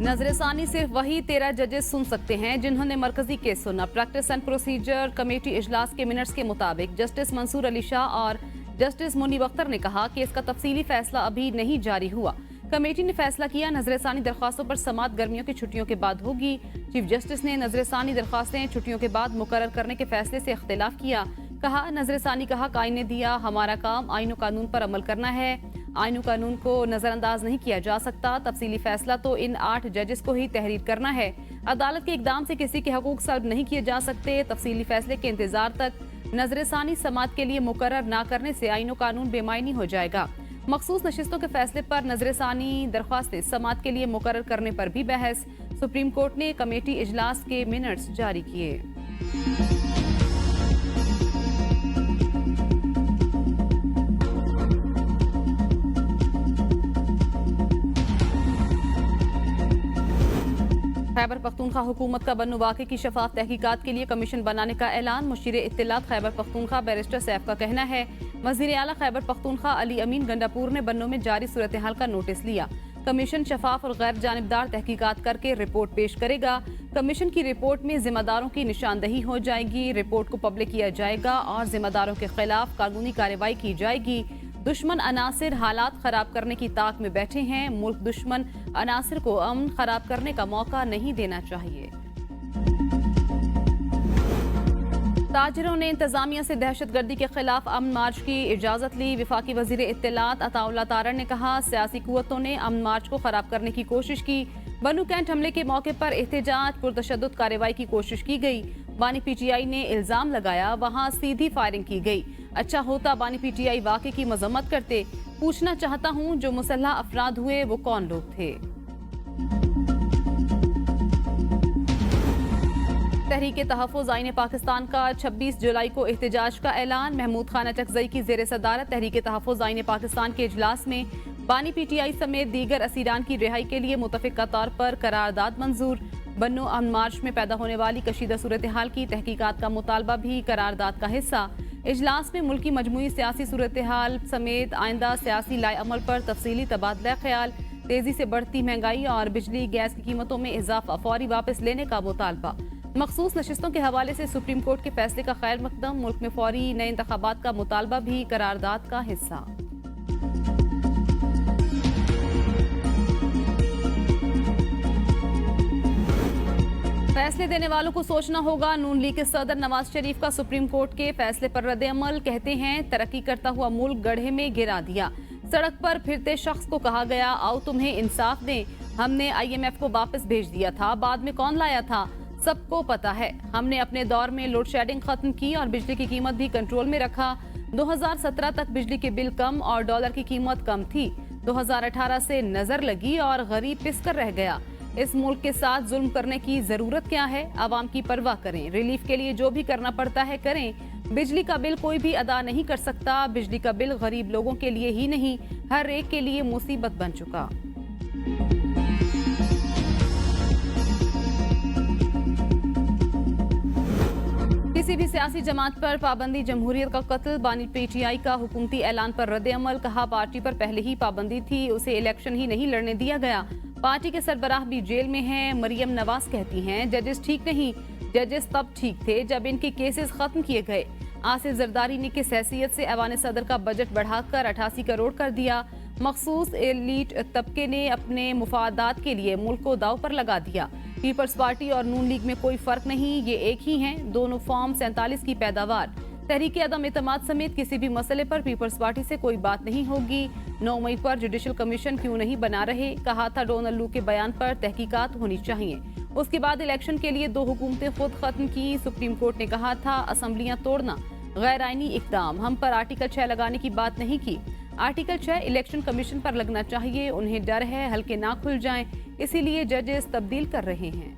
नजरसानी सिर्फ वही 13 जजेस सुन सकते हैं जिन्होंने मरकजी केस सुना। प्रैक्टिस एंड प्रोसीजर कमेटी इजलास के मिनट्स के मुताबिक जस्टिस मंसूर अली शाह और जस्टिस मुनीब अख्तर ने कहा कि इसका तफसीली फैसला अभी नहीं जारी हुआ। कमेटी ने फैसला किया नजरसानी दरख्वास्तों पर समाअत गर्मियों की छुट्टियों के बाद होगी। चीफ जस्टिस ने नजरसानी दरख्वास्तें छुट्टियों के बाद मुकर्रर करने के फैसले से इख्तिलाफ किया। कहा नजरसानी का हक आइन ने दिया, हमारा काम आइन और कानून पर अमल करना है। आइन और कानून को नजरअंदाज नहीं किया जा सकता। तफसीली फैसला तो इन 8 जजेस को ही तहरीर करना है। अदालत के इकदाम से किसी के हकूक सल्ब नहीं किए जा सकते। तफसीली फैसले के इंतजार तक नजरसानी समाअत के लिए मुकर्रर ना करने से आइन और कानून बेमायनी हो जाएगा। मखसूस नशिस्तों के फैसले पर नजरसानी दरख्वास्तें समाअत के लिए मुकर्रर करने पर भी बहस। सुप्रीम कोर्ट ने कमेटी इजलास के मिनट्स जारी किए। खैबर पख्तूनख्वा हुकूमत का बन्नू वाक़े की शफाफ तहकीकात के लिए कमीशन बनाने का ऐलान। मुशीर इत्तलात खैबर पख्तूनख्वा बैरिस्टर सैफ का कहना है वज़ीर आला खैबर पख्तूनख्वा अली अमीन गंडापुर ने बन्नू में जारी सूरत हाल का नोटिस लिया। कमीशन शफाफ और गैर जानिबदार तहकीकात करके रिपोर्ट पेश करेगा। कमीशन की रिपोर्ट में जिम्मेदारों की निशानदही हो जाएगी। रिपोर्ट को पब्लिक किया जाएगा और जिम्मेदारों के खिलाफ कानूनी कार्रवाई की जाएगी। दुश्मन अनासिर हालात खराब करने की ताक में बैठे हैं। मुल्क दुश्मन अनासिर को अमन खराब करने का मौका नहीं देना चाहिए। ताजिरों ने इंतजामिया से दहशतगर्दी के खिलाफ अमन मार्च की इजाजत ली। वफाकी वजीर इत्तलात अताउल्लाह तारड़ ने कहा सियासी कुव्वतों ने अमन मार्च को खराब करने की कोशिश की। बनू कैंट हमले के मौके पर एहतजाज पुरतशद्दुद कार्रवाई की कोशिश की गई। बानी पीटीआई ने इल्जाम लगाया वहां सीधी फायरिंग की गई। अच्छा होता बानी पीटीआई वाक़े की मजम्मत करते। पूछना चाहता हूं जो मुसल्लह अफराद हुए वो कौन लोग थे। तहरीक तहफ़्फ़ुज़ आईन पाकिस्तान का 26 जुलाई को एहतजाज का ऐलान। महमूद खान अचकज़ई की ज़ेर सदारत तहरीक तहफ़्फ़ुज़ आईन पाकिस्तान के इजलास में बानी पीटीआई समेत दीगर असीरान की रिहाई के लिए मुतफ़िक़ा तौर पर करारदाद मंजूर। बन्नू अमन मार्च में पैदा होने वाली कशीदा सूरत हाल की तहकीकात का मुतालबा भी करारदाद का हिस्सा। इजलास में मुल्क की मजमूई सियासी सूरत हाल समेत आइंदा सियासी लाए अमल पर तफसीली तबादला ख्याल, तेजी से बढ़ती महंगाई और बिजली गैस की कीमतों में इजाफा फौरी वापस लेने का मुतालबा। मखसूस नशिस्तों के हवाले से सुप्रीम कोर्ट के फैसले का खैर मकदम। मुल्क में फौरी नए इंतखाबात का मुतालबा भी करारदाद का हिस्सा। फैसले देने वालों को सोचना होगा। नून लीग के सदर नवाज शरीफ का सुप्रीम कोर्ट के फैसले पर रद्द अमल। कहते हैं तरक्की करता हुआ मुल्क गड्ढे में गिरा दिया। सड़क पर फिरते शख्स को कहा गया आओ तुम्हें इंसाफ दें। हमने IMF को वापस भेज दिया था, बाद में कौन लाया था सबको पता है। हमने अपने दौर में लोड शेडिंग खत्म की और बिजली की कीमत भी कंट्रोल में रखा। 2017 तक बिजली के बिल कम और डॉलर की कीमत कम थी। 2018 से नजर लगी और गरीब पिस कर रह गया। इस मुल्क के साथ जुल्म करने की जरूरत क्या है। आवाम की परवाह करें, रिलीफ के लिए जो भी करना पड़ता है करें। बिजली का बिल कोई भी अदा नहीं कर सकता। बिजली का बिल गरीब लोगों के लिए ही नहीं हर एक के लिए मुसीबत बन चुका। किसी भी सियासी जमात पर पाबंदी, जमहूरियत का कत्ल। बानी पीटीआई का हुकूमती ऐलान पर रद्द अमल। कहा पार्टी पर पहले ही पाबंदी थी, उसे इलेक्शन ही नहीं लड़ने दिया गया। पार्टी के सरबराह भी जेल में हैं। मरियम नवाज कहती हैं जजेस ठीक नहीं, जजेस तब ठीक थे जब इनके केसेस खत्म किए गए। आसिफ जरदारी ने किस हैसियत से ऐवान सदर का बजट बढ़ाकर 88 करोड़ कर दिया। मखसूस एलीट तबके ने अपने मुफादात के लिए मुल्क को दाव पर लगा दिया। पीपल्स पार्टी और नून लीग में कोई फर्क नहीं, ये एक ही हैं। दोनों फॉर्म 47 की पैदावार। तहरीक अदम एतमाद समेत किसी भी मसले पर पीपल्स पार्टी से कोई बात नहीं होगी। 9 मई पर जुडिशल कमीशन क्यों नहीं बना रहे। कहा था डोनाल्ड लू के बयान पर तहकीकात होनी चाहिए। उसके बाद इलेक्शन के लिए 2 हुकूमतें खुद खत्म की। सुप्रीम कोर्ट ने कहा था असम्बलियां तोड़ना गैर आईनी इकदाम। हम पर आर्टिकल 6 लगाने की बात नहीं की। आर्टिकल 6 इलेक्शन कमीशन पर लगना चाहिए। उन्हें डर है हल्के ना खुल जाएं, इसीलिए जजेस तब्दील कर रहे हैं।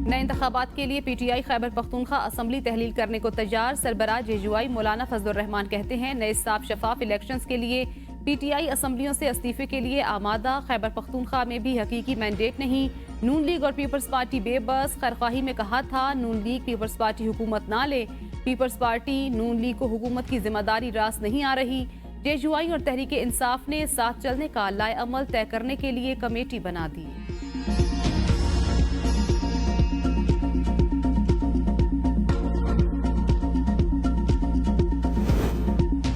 नए इंतखाबात के लिए पीटीआई खैबर पख्तूनख्वा असम्बली तहलील करने को तैयार। सरबराह जेजुआई मौलाना फजलुर रहमान कहते हैं नए साफ शफाफ इलेक्शंस के लिए पीटीआई असम्बलियों से इस्तीफे के लिए आमादा। खैबर पख्तूनख्वा में भी हकीकी मैंडेट नहीं। नून लीग और पीपल्स पार्टी बेबस। खैरख्वाही में कहा था नून लीग पीपल्स पार्टी हुकूमत ना ले। पीपल्स पार्टी नून लीग को हुकूमत की जिम्मेदारी रास नहीं आ रही। जेजुआई और तहरीक इंसाफ ने साथ चलने का लाएअमल तय करने के लिए कमेटी बना दी।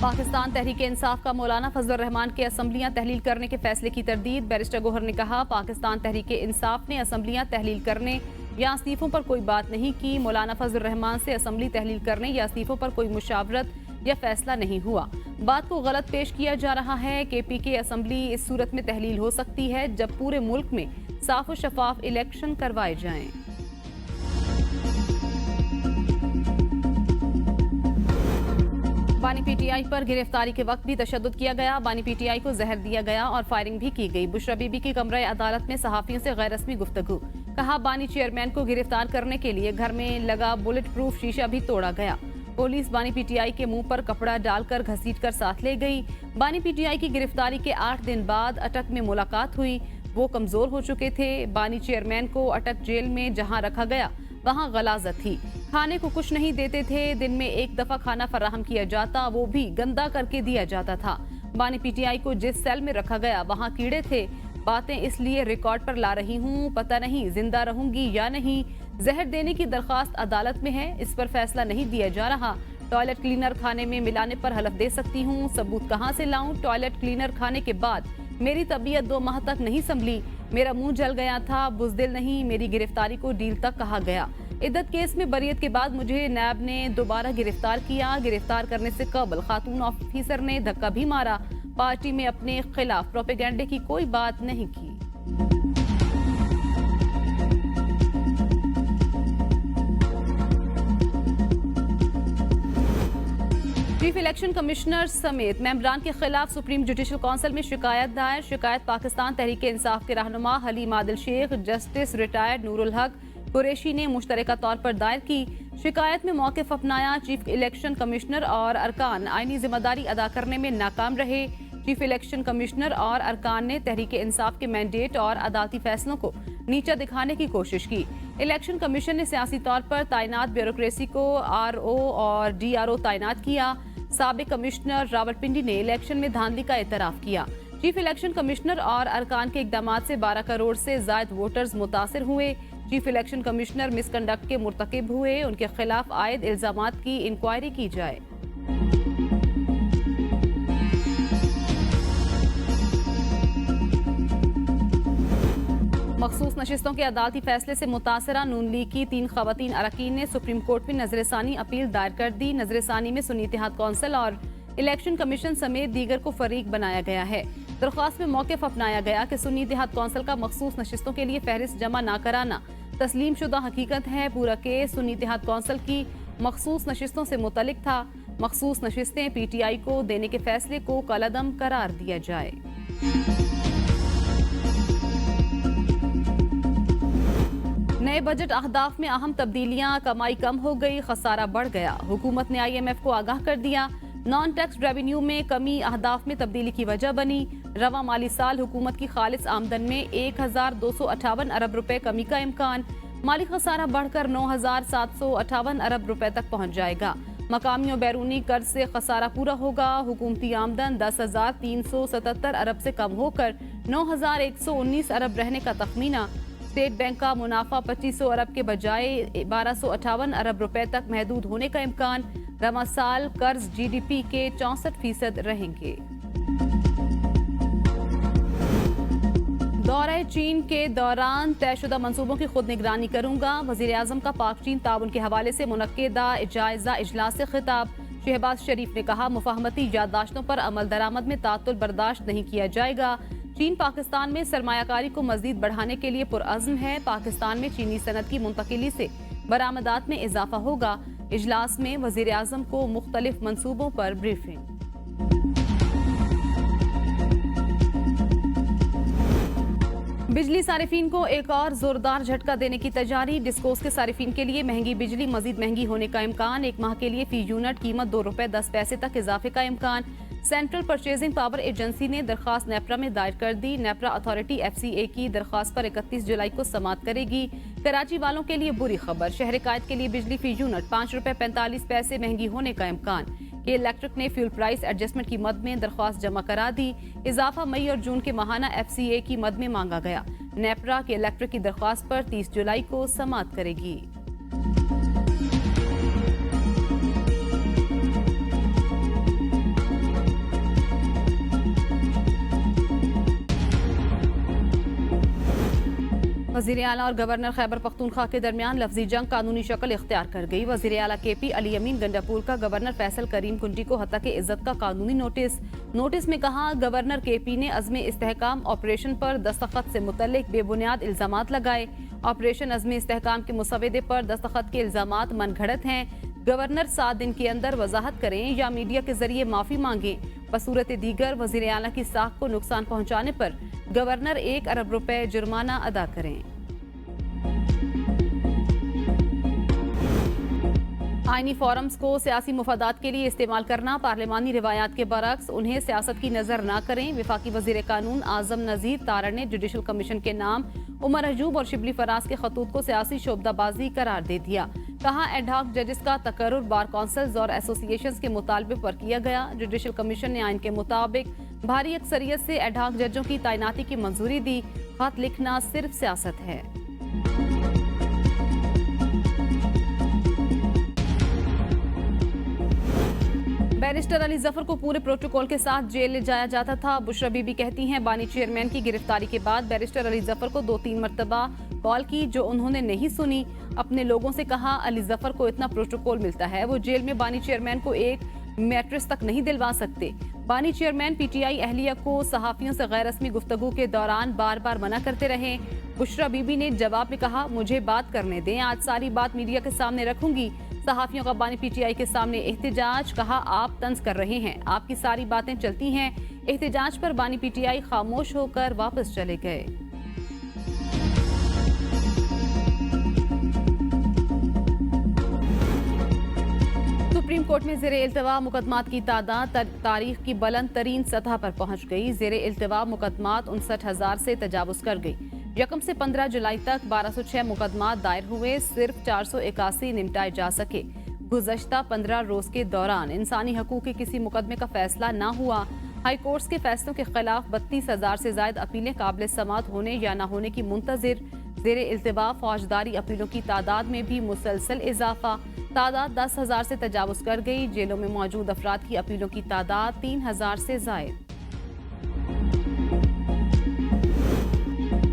पाकिस्तान तहरीक इंसाफ का मौलाना फजल रहमान के असम्बलियां तहलील करने के फैसले की तरदीद। बैरिस्टर गोहर ने कहा, पाकिस्तान तहरीक इंसाफ ने असम्बलियां तहलील करने या इस्तीफों पर कोई बात नहीं की। मौलाना फजल रहमान से असम्बली तहलील करने या इस्तीफों पर कोई मुशावरत या फैसला नहीं हुआ। बात को गलत पेश किया जा रहा है। KPK असम्बली इस सूरत में तहलील हो सकती है जब पूरे मुल्क में साफ और शफाफ इलेक्शन करवाए जाएं। बानी PTI पर गिरफ्तारी के वक्त भी तशद्दुद किया गया। बानी PTI को जहर दिया गया और फायरिंग भी की गई। बुशरा बीबी की कमरे अदालत में सहाफियों से गैर रस्मी गुफ्तगू। कहा, बानी चेयरमैन को गिरफ्तार करने के लिए घर में लगा बुलेट प्रूफ शीशा भी तोड़ा गया। पुलिस बानी PTI के मुंह पर कपड़ा डालकर घसीटकर साथ ले गई। बानी PTI की गिरफ्तारी के 8 दिन बाद अटक में मुलाकात हुई। वो कमजोर हो चुके थे। बानी चेयरमैन को अटक जेल में जहां रखा गया वहां गलाजत थी। खाने को कुछ नहीं देते थे। दिन में एक दफा खाना फराहम किया जाता, वो भी गंदा करके दिया जाता था। बानी PTI को जिस सेल में रखा गया वहां कीड़े थे। बातें इसलिए रिकॉर्ड पर ला रही हूँ, पता नहीं जिंदा रहूंगी या नहीं। जहर देने की दरखास्त अदालत में है, इस पर फैसला नहीं दिया जा रहा। टॉयलेट क्लीनर खाने में मिलाने पर हलफ दे सकती हूँ, सबूत कहाँ से लाऊं? टॉयलेट क्लीनर खाने के बाद मेरी तबीयत 2 माह तक नहीं संभली। मेरा मुंह जल गया था, बुज़दिल नहीं। मेरी गिरफ्तारी को डील तक कहा गया। इद्दत केस में बरियत के बाद मुझे नैब ने दोबारा गिरफ्तार किया। गिरफ्तार करने से कबल खातून ऑफिसर ने धक्का भी मारा। पार्टी में अपने खिलाफ प्रोपेगेंडे की कोई बात नहीं की। चीफ इलेक्शन कमिश्नर समेत मेंबरान के खिलाफ सुप्रीम जुडिशल काउंसिल में शिकायत दायर। शिकायत पाकिस्तान तहरीक इंसाफ के रहनुमा हलीम आदिल शेख, जस्टिस रिटायर्ड नूरुल हक कुरैशी ने मुश्तरका तौर पर दायर की। शिकायत में मौक़िफ़ अपनाया, चीफ इलेक्शन कमिश्नर और अरकान आईनी जिम्मेदारी अदा करने में नाकाम रहे। चीफ इलेक्शन कमिश्नर और अरकान ने तहरीक इंसाफ के मैंडेट और अदालती फैसलों को नीचा दिखाने की कोशिश की। इलेक्शन कमीशन ने सियासी तौर पर तैनात ब्यूरोक्रेसी को RO और DRO तैनात किया। साबिक कमिश्नर रावलपिंडी ने इलेक्शन में धांधली का एतराफ किया। चीफ इलेक्शन कमिश्नर और अरकान के इकदामात से 12 करोड़ से जायद वोटर्स मुतासिर हुए। चीफ इलेक्शन कमिश्नर मिसकंडक्ट के मुर्तकिब हुए। उनके खिलाफ आयद इल्जामात की इंक्वायरी की जाए। मखसूस नशिस्तों के अदालती फैसले से मुतासरा नून लीग की 3 खवातीन अरकान ने सुप्रीम कोर्ट में नजरसानी अपील दायर कर दी। नजरसानी में सुन्नी इत्तेहाद कौंसिल और इलेक्शन कमीशन समेत दीगर को फरीक बनाया गया है। दरख्वास्त में मौक़िफ़ अपनाया गया कि सुन्नी इत्तेहाद कौंसिल का मखसूस नशिस्तों के लिए फहरिस्त जमा न कराना तस्लीम शुदा हकीकत है। पूरा केस सुन्नी इत्तेहाद कौंसिल की मखसूस नशिस्तों से मुतल्लिक था। मखसूस नशिस्तें PTI को देने के फैसले को कलअदम करार दिया जाए। नए बजट अहदाफ में अहम तब्दीलियां, कमाई कम हो गई, खसारा बढ़ गया। हुकूमत ने IMF को आगाह कर दिया। नॉन टैक्स रेवेन्यू में कमी अहदाफ में तब्दीली की वजह बनी। रवा माली साल हुकूमत की खालिस आमदन में 1258 अरब रुपए कमी का इम्कान। माली खसारा बढ़कर 9758 अरब रुपए तक पहुंच जाएगा। मकामी और बैरूनी कर्ज से खसारा पूरा होगा। हुकूमती आमदन 10,377 अरब से कम होकर 9,119 अरब रहने का तखमीना। स्टेट बैंक का मुनाफा 2500 अरब के बजाय 1258 अरब रुपए तक महदूद होने का इम्कान। रवा साल कर्ज GDP के 64% रहेंगे। दौरे चीन के दौरान तयशुदा मंसूबों की खुद निगरानी करूंगा। वजीर आजम का पाक चीन ताउन के हवाले से मुनक्किदा जायजा इजलास से खिताब। शहबाज शरीफ ने कहा, मुफाहमती याददाश्तों पर अमल दरामद में तातुल बर्दाश्त नहीं किया जाएगा। चीन पाकिस्तान में सरमायाकारी को मजीद बढ़ाने के लिए पुरअज़्म है। पाकिस्तान में चीनी सनत की मुंतकिली से बरामदात में इजाफा होगा। इजलास में वजीर आजम को मुख्तलिफ मंसूबों पर ब्रीफिंग। बिजली सारिफीन को एक और जोरदार झटका देने की तैयारी। डिस्कोस के सारिफीन के लिए महंगी बिजली मजीद महंगी होने का इम्कान। 1 माह के लिए फी यूनिट कीमत 2 रुपए 10 पैसे तक इजाफे का इम्कान। सेंट्रल परचेजिंग पावर एजेंसी ने दरखास्त नेप्रा में दायर कर दी। नेप्रा अथॉरिटी FCA की दरखास्त पर 31 जुलाई को समाअत करेगी। कराची वालों के लिए बुरी खबर, शहर कायद के लिए बिजली फी यूनिट 5 रुपए 45 पैसे महंगी होने का इम्कान। कि इलेक्ट्रिक ने फ्यूल प्राइस एडजस्टमेंट की मद में दरख्वास्त जमा करा दी। इजाफा मई और जून के माहाना FCA की मद में मांगा गया। नेपरा के इलेक्ट्रिक की दरख्वास्त पर 30 जुलाई को समाअत करेगी। वज़ीर आला और गवर्नर खैबर पख्तूनख्वा के दरमियान लफ्जी जंग कानूनी शक्ल इख्तियार कर गई। वज़ीर आला KP अली अमीन गंडापुर का गवर्नर फैसल करीम कुंटी को हत्या के इज्जत का कानूनी नोटिस में कहा, गवर्नर KP ने अज़्म इस्तेहकाम ऑपरेशन पर दस्तखत से मुतल्लिक बेबुनियाद इल्जामात लगाए। ऑपरेशन अज़्म इस्तेहकाम के मुसवदे पर दस्तखत के इल्जामात मनगढ़ंत हैं। गवर्नर 7 दिन के अंदर वजाहत करें या मीडिया के जरिए माफी मांगें। बसूरत दीगर वज़ीर आला की साख को नुकसान पहुंचाने पर गवर्नर 1 अरब रुपए जुर्माना अदा करें। आईनी फोरम्स को सियासी मुफादात के लिए इस्तेमाल करना पार्लिमानी रिवायात के बरक्स, उन्हें सियासत की नजर न करें। वफाकी वजीर कानून आजम नजीर तारड़ ने जुडिशल कमीशन के नाम उमर अजूब और शिबली फराज के खतूत को सियासी शोबदाबाजी करार दे दिया। कहा, एडहॉक जजेस का तकर्रुर बार काउंसिल्स और एसोसिएशंस के मुतालबे पर किया गया। जुडिशल कमीशन ने आइन के मुताबिक भारी अक्सरियत से एडहॉक जजों की तैनाती की मंजूरी दी। खत लिखना सिर्फ सियासत है। बैरिस्टर अली जफर को पूरे प्रोटोकॉल के साथ जेल ले जाया जाता था। बुशरा बीबी कहती हैं, बानी चेयरमैन की गिरफ्तारी के बाद बैरिस्टर अली जफर को 2-3 मरतबा कॉल की जो उन्होंने नहीं सुनी। अपने लोगों से कहा, अली जफर को इतना प्रोटोकॉल मिलता है, वो जेल में बानी चेयरमैन को एक मैट्रेस तक नहीं दिलवा सकते। बानी चेयरमैन PTI अहलिया को सहाफियों से गैर रस्मी गुफ्तगू के दौरान बार बार मना करते रहे। बुशरा बीबी ने जवाब में कहा, मुझे बात करने दें, आज सारी बात मीडिया के सामने रखूंगी। सहाफियों का बानी PTI के सामने एहतजाज। कहा, आप तंज कर रहे हैं, आपकी सारी बातें चलती हैं। एहतजाज पर बानी PTI खामोश होकर वापस चले गए। सुप्रीम कोर्ट में ज़ेरे इल्तिवा मुकदमात की तादाद तारीख की बुलंद तरीन सतह पर पहुंच गई। ज़ेरे इल्तिवा मुकदमात 59,000 से तजावुज कर गई। 1 से 15 जुलाई तक 1206 मुकदमात दायर हुए, सिर्फ 481 निपटाए जा सके। गुज़श्ता 15 रोज के दौरान इंसानी हकूक़ के किसी मुकदमे का फैसला न हुआ। हाई कोर्ट्स के फैसलों के खिलाफ 32,000 से ज्यादा अपीलें काबिल समाअत होने या न होने की मुंतजिर। ज़ेरे इल्तिवा फौजदारी अपीलों की तादाद में भी मुसलसल इजाफा। तादाद 10,000 से तजावुज कर गई। जेलों में मौजूद अफराद की अपीलों की तादाद 3,000 से जायद।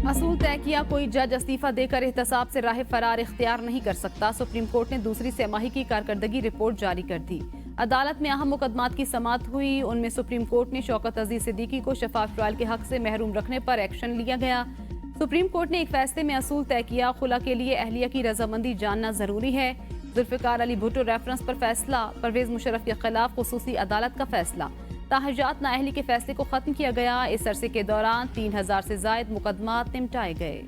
असूल तय किया, कोई जज इस्तीफा देकर एहतसाब से राह फरार इख्तियार नहीं कर सकता। सुप्रीम कोर्ट ने दूसरी तिमाही की कारकर्दगी रिपोर्ट जारी कर दी। अदालत में अहम मुकदमात की समाअत हुई। उनमें सुप्रीम कोर्ट ने शौकत अजीज सिद्दीकी को शफाफ ट्रायल के हक से महरूम रखने पर एक्शन लिया गया। सुप्रीम कोर्ट ने एक फैसले में असूल तय किया, खुला के लिए अहलिया की रजामंदी जानना जरूरी है। जुल्फिकार अली भुट्टो रेफरेंस पर फैसला। परवेज मुशर्रफ के खिलाफ खुसूसी अदालत का फैसला। ताहजात नाअहली के फैसले को खत्म किया गया। इस अरसे के दौरान 3,000 से ज्यादा मुकदमात निपटाए गए।